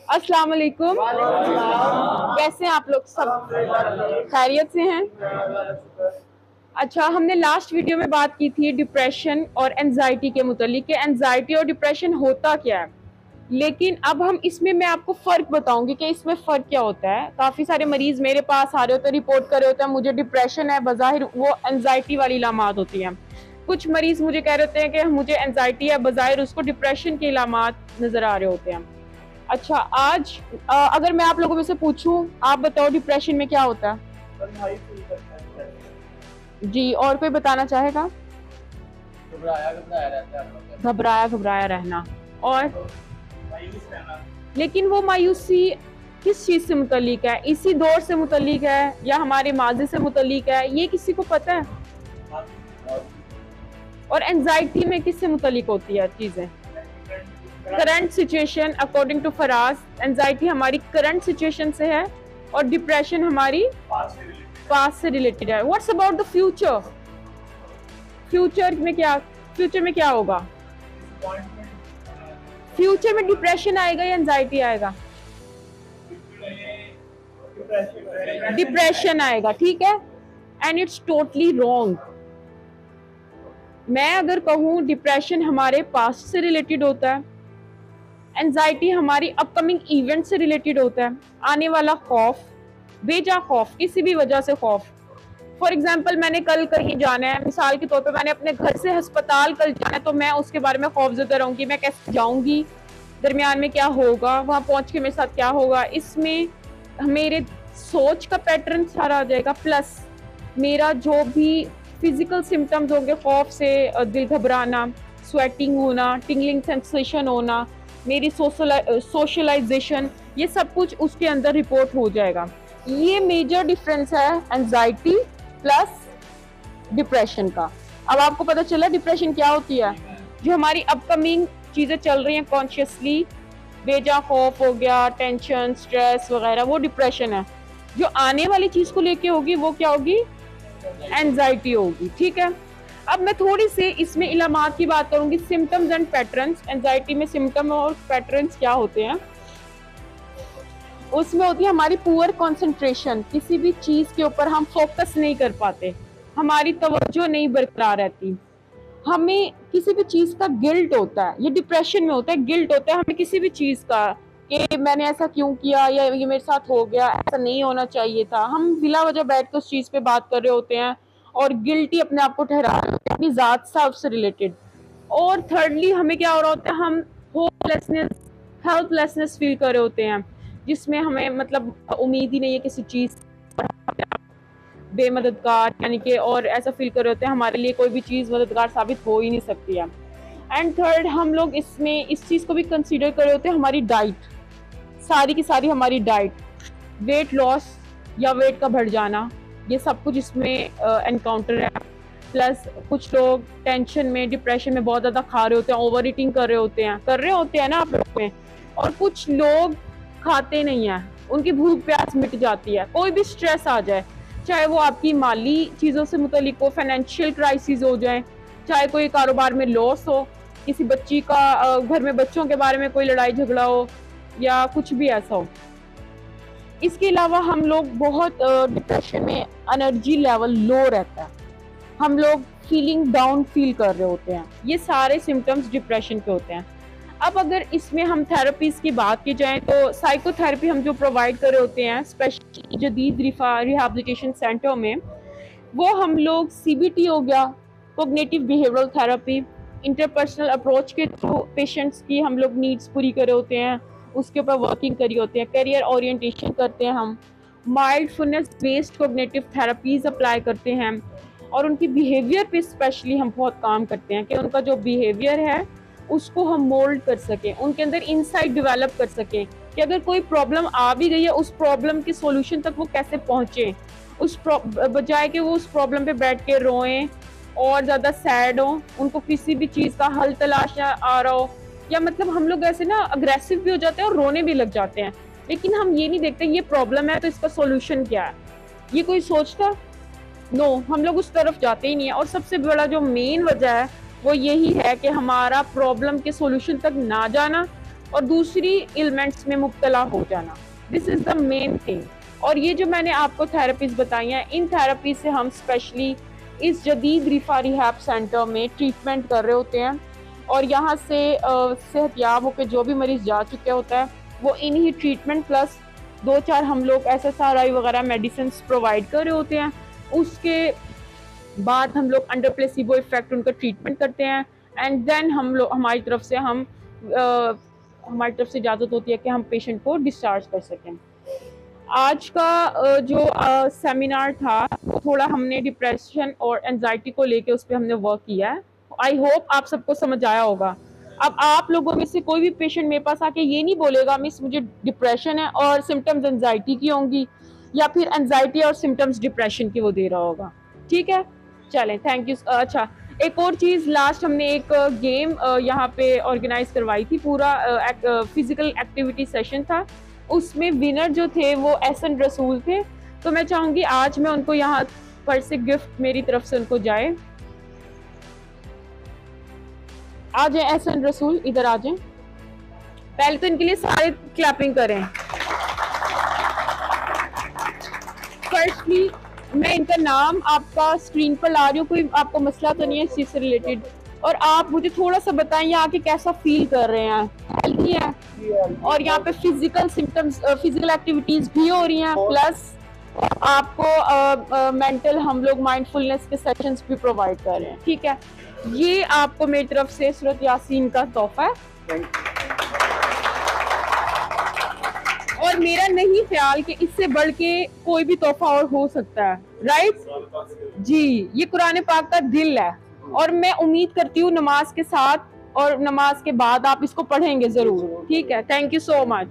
अस्सलाम वालेकुम। कैसे हैं आप लोग? सब खैरियत से हैं? अच्छा, हमने लास्ट वीडियो में बात की थी डिप्रेशन और एंजाइटी के मुतालिक कि एंजाइटी और डिप्रेशन होता क्या है। लेकिन अब हम इसमें मैं आपको फ़र्क बताऊंगी कि इसमें फ़र्क क्या होता है। काफ़ी सारे मरीज़ मेरे पास आ रहे होते हैं, रिपोर्ट कर रहे होते हैं मुझे डिप्रेशन है, बज़ाहिर वो एंजाइटी वाली अलामात होती हैं। कुछ मरीज़ मुझे कह रहे होते हैं कि मुझे एंजाइटी है, बज़ाहिर उसको डिप्रेशन की अलामात नज़र आ रहे होते हैं। अच्छा, आज अगर मैं आप लोगों में से पूछूं, आप बताओ डिप्रेशन में क्या होता है? जी, और कोई बताना चाहेगा? घबराया घबराया रहना और लेकिन वो मायूसी किस चीज से मुतल्लिक है? इसी दौर से मुतल्लिक है या हमारे माजी से मुतल्लिक है, ये किसी को पता है? और एंजाइटी में किससे मुतल्लिक होती है चीजें? Current situation. According to Faraz, anxiety हमारी करंट सिचुएशन से है और डिप्रेशन हमारी पास्ट से रिलेटेड है। What's about the future? Future में क्या होगा? फ्यूचर में डिप्रेशन आएगा या एंजाइटी आएगा? डिप्रेशन आएगा, ठीक है। And it's totally wrong. मैं अगर कहूं डिप्रेशन हमारे पास्ट से रिलेटेड होता है, एंजाइटी हमारी अपकमिंग इवेंट से रिलेटेड होता है। आने वाला खौफ, बेजा खौफ, किसी भी वजह से खौफ। फॉर एग्जाम्पल, मैंने कल कहीं जाना है, मिसाल के तौर पे मैंने अपने घर से अस्पताल कल जाना है, तो मैं उसके बारे में खौफजदा रहूंगी। मैं कैसे जाऊंगी, दरमियान में क्या होगा, वहां पहुंच के मेरे साथ क्या होगा। इसमें मेरे सोच का पैटर्न सारा आ जाएगा, प्लस मेरा जो भी फिजिकल सिम्टम्स होंगे, खौफ से दिल घबराना, स्वेटिंग होना, टिंगलिंग सेंसेशन होना, मेरी सोशलाइजेशन, ये सब कुछ उसके अंदर रिपोर्ट हो जाएगा। ये मेजर डिफरेंस है एंजाइटी प्लस डिप्रेशन का। अब आपको पता चला डिप्रेशन क्या होती है? जो हमारी अपकमिंग चीजें चल रही हैं कॉन्शियसली, बेजा खौफ हो गया, टेंशन, स्ट्रेस वगैरह, वो डिप्रेशन है। जो आने वाली चीज को लेके होगी वो क्या होगी? एंजाइटी होगी, ठीक है। अब मैं थोड़ी सी इसमें इलामात की बात करूंगी, सिम्टम्स एंड पैटर्न्स। एंजाइटी में सिम्टम और पैटर्न्स क्या होते हैं? उसमें होती है हमारी पुअर कंसंट्रेशन, किसी भी चीज के ऊपर हम फोकस नहीं कर पाते, हमारी तवज्जो नहीं बरकरार रहती। हमें किसी भी चीज का गिल्ट होता है, ये डिप्रेशन में होता है, गिल्ट होता है हमें किसी भी चीज का कि मैंने ऐसा क्यों किया या ये मेरे साथ हो गया, ऐसा नहीं होना चाहिए था। हम बिला वजह बैठ कर उस चीज पे बात कर रहे होते हैं और गिल्टी अपने आप को ठहरा रहे होते हैं अपनी जात साफ से रिलेटेड। और थर्डली हमें क्या हो रहा होता है? हम होपलेसनेस, हेल्पलेसनेस फील कर रहे होते हैं, जिसमें हमें मतलब उम्मीद ही नहीं है किसी चीज, बेमददगार, यानी कि और ऐसा फील कर रहे होते हैं हमारे लिए कोई भी चीज़ मददगार साबित हो ही नहीं सकती है। एंड थर्ड, हम लोग इसमें इस चीज़ को भी कंसीडर कर रहे होते हैं हमारी डाइट, सारी की सारी हमारी डाइट, वेट लॉस या वेट का बढ़ जाना, ये सब कुछ इसमें एनकाउंटर है। प्लस कुछ लोग टेंशन में, डिप्रेशन में बहुत ज़्यादा खा रहे होते हैं, ओवर ईटिंग कर रहे होते हैं ना आप लोग में। और कुछ लोग खाते नहीं हैं, उनकी भूख प्यास मिट जाती है। कोई भी स्ट्रेस आ जाए, चाहे वो आपकी माली चीज़ों से मुतलिक हो, फाइनेंशियल क्राइसिस हो जाए, चाहे कोई कारोबार में लॉस हो, किसी बच्ची का घर में बच्चों के बारे में कोई लड़ाई झगड़ा हो, या कुछ भी ऐसा हो। इसके अलावा हम लोग बहुत डिप्रेशन में एनर्जी लेवल लो रहता है, हम लोग फीलिंग डाउन फील कर रहे होते हैं। ये सारे सिम्टम्स डिप्रेशन के होते हैं। अब अगर इसमें हम थेरेपीज की बात की जाए तो साइकोथेरेपी हम जो प्रोवाइड कर रहे होते हैं स्पेशली जदीद रिहैबिलिटेशन सेंटर में, वो हम लोग सीबीटी हो गया, cognitive behavioural therapy, interpersonal approach के थ्रू पेशेंट्स की हम लोग नीड्स पूरी करे होते हैं, उसके ऊपर वर्किंग करी होते हैं, करियर ओरिएंटेशन करते हैं हम, mindfulness based cognitive therapies apply करते हैं, और उनकी बिहेवियर पे स्पेशली हम बहुत काम करते हैं कि उनका जो बिहेवियर है उसको हम मोल्ड कर सकें, उनके अंदर इंसाइट डेवलप कर सकें कि अगर कोई प्रॉब्लम आ भी गई है उस प्रॉब्लम के सॉल्यूशन तक वो कैसे पहुंचे, उस बजाय कि वो उस प्रॉब्लम पे बैठ के रोएं और ज़्यादा सैड हो, उनको किसी भी चीज़ का हल तलाश आ रहा हो, या मतलब हम लोग ऐसे ना अग्रेसिव भी हो जाते हैं और रोने भी लग जाते हैं, लेकिन हम ये नहीं देखते ये प्रॉब्लम है तो इसका सॉल्यूशन क्या है, ये कोई सोचता? नो, हम लोग उस तरफ जाते ही नहीं है। और सबसे बड़ा जो मेन वजह है वो यही है कि हमारा प्रॉब्लम के सॉल्यूशन तक ना जाना, और दूसरी इलमेंट्स में मुब्तला हो जाना। This is the main thing. और ये जो मैंने आपको थेरेपीज बताई हैं, इन थेरेपी से हम स्पेशली इस जदीद रिफा रिहैब सेंटर में ट्रीटमेंट कर रहे होते हैं, और यहाँ से सेहतयाब होकर जो भी मरीज जा चुके होता है वो इन्हीं ट्रीटमेंट प्लस 2-4 हम लोग SSRI वगैरह मेडिसिन प्रोवाइड कर रहे होते हैं। उसके बाद हम लोग अंडर प्लेसिबो इफेक्ट उनका ट्रीटमेंट करते हैं, एंड देन हम लोग हमारी तरफ से इजाज़त होती है कि हम पेशेंट को डिस्चार्ज कर सकें। आज का जो सेमिनार था वो थोड़ा हमने डिप्रेशन और एंजाइटी को लेके उस पर हमने वर्क किया है। आई होप आप सबको समझ आया होगा। अब आप लोगों में से कोई भी पेशेंट मेरे पास आके ये नहीं बोलेगा मिस मुझे डिप्रेशन है और सिम्टम्स एंजाइटी की होंगी, या फिर एंजाइटी और सिम्टम्स डिप्रेशन की वो दे रहा होगा। ठीक है, चलें, थैंक यू। अच्छा, एक और चीज़, लास्ट हमने एक गेम यहाँ पे ऑर्गेनाइज करवाई थी, पूरा फिजिकल एक्टिविटी सेशन था। उसमें विनर जो थे वो एहसन रसूल थे, तो मैं चाहूँगी आज मैं उनको यहाँ पर से गिफ्ट मेरी तरफ से उनको जाए। आ जाए एहसन रसूल, इधर आ जाए। पहले तो इनके लिए सारे क्लैपिंग करें। फर्स्टली मैं इनका नाम आपका स्क्रीन पर ला रही हूँ, कोई आपको मसला तो नहीं है इस चीज से रिलेटेड, और आप मुझे थोड़ा सा बताएं यहाँ के कैसा फील कर रहे हैं, हेल्थी है, और यहाँ पे फिजिकल सिम्टम्स फिजिकल एक्टिविटीज भी हो रही हैं, प्लस आपको मेंटल हम लोग माइंडफुलनेस के सेशंस भी प्रोवाइड कर रहे हैं। ठीक है, ये आपको मेरी तरफ से सूरत यासीन का तोहफा है, और मेरा नहीं ख्याल कि इससे बढ़ के कोई भी तोहफा और हो सकता है, राइट जी। ये कुरान पाक का दिल है, और मैं उम्मीद करती हूँ नमाज के साथ और नमाज के बाद आप इसको पढ़ेंगे जरूर। ठीक है, थैंक यू सो मच।